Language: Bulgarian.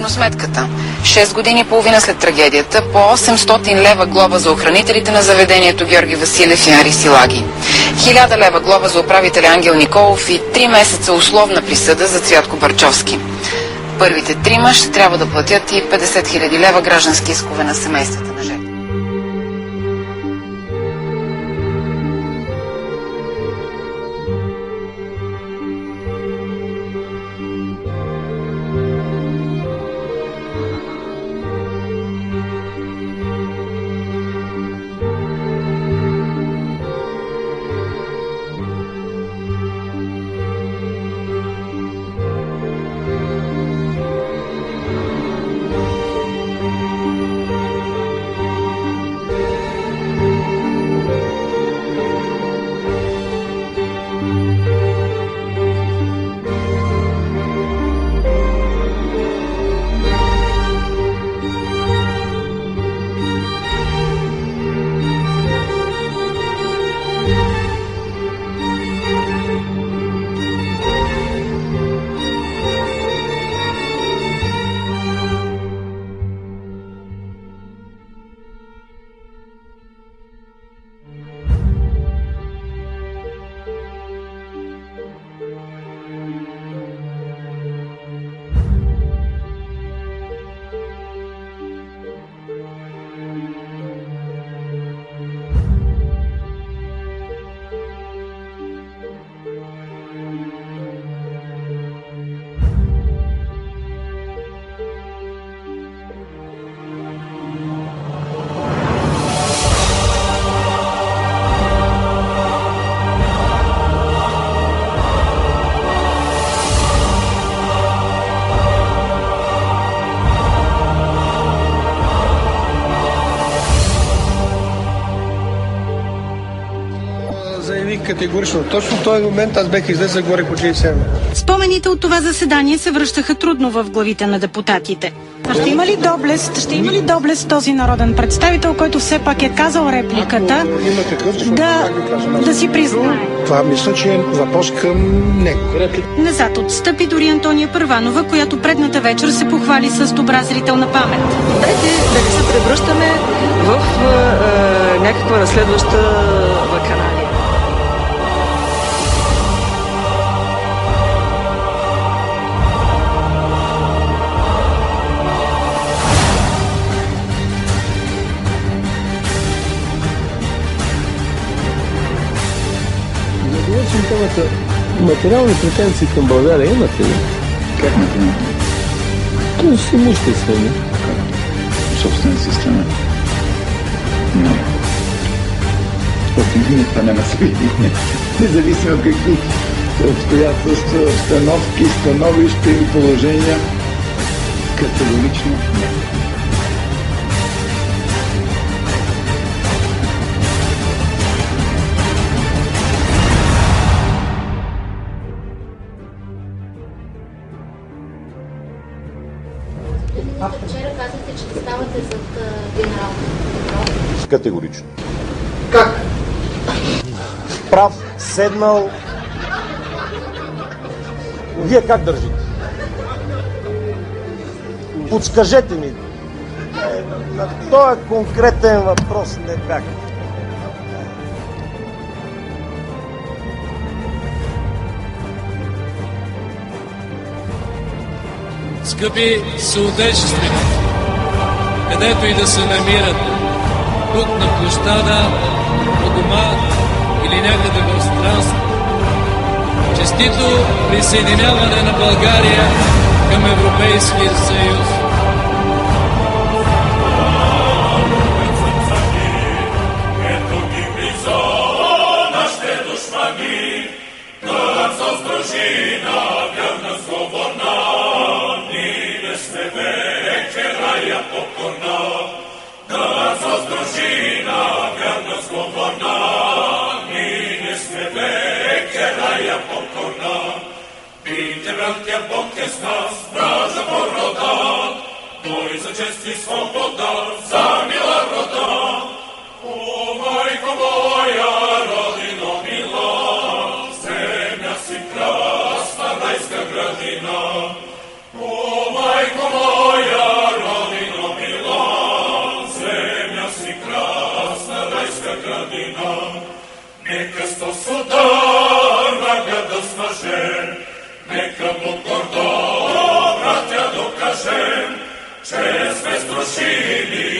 равносметката. 6 години и половина след трагедията, по 800 лева глоба за охранителите на заведението Георги Василев и Ари Силаги. 1000 лева глоба за управителя Ангел Николов и 3 месеца условна присъда за Цвятко Барчовски. Първите трима ще трябва да платят и 50 000 лева граждански искове на семействата на жертвите. Категорично. Точно в този момент аз бех излезъл горе по J7. Спомените от това заседание се връщаха трудно в главите на депутатите. Ще има ли доблест този народен представител, който все пак е казал репликата, да си признае? Това мисля, че е въпрос към него. Назад отстъпи дори Антония Първанова, която предната вечер се похвали с добра зрителна памет. Дайте да не се превръщаме в някаква разследваща вакханалия. Темата материални претенции към България имате ли? Как например? То си имуществени. Собствена система. Но. Това няма се види. Независимо от какви обстоятелства, обстановки, становища и положения. Категорично не. Вчера казахте, че ставате зад генерал. Категорично. Как? Прав, седнал. Вие как държите? Подскажете ми. На този конкретен въпрос не бях. Скъпи съотечественици, където и да се намират, тук на площада, у дома или някъде в странство, честито присъединяване на България към Европейския съюз. Братя, Бог е с нас, бража порода, той за чест и свобода, за мила рода. О, майко моя, родино мила, земя си красна, райска градина. О, майко моя, Нека сто судар врага да смажем, нека Бог гордо, братя, докажем, че сме струшили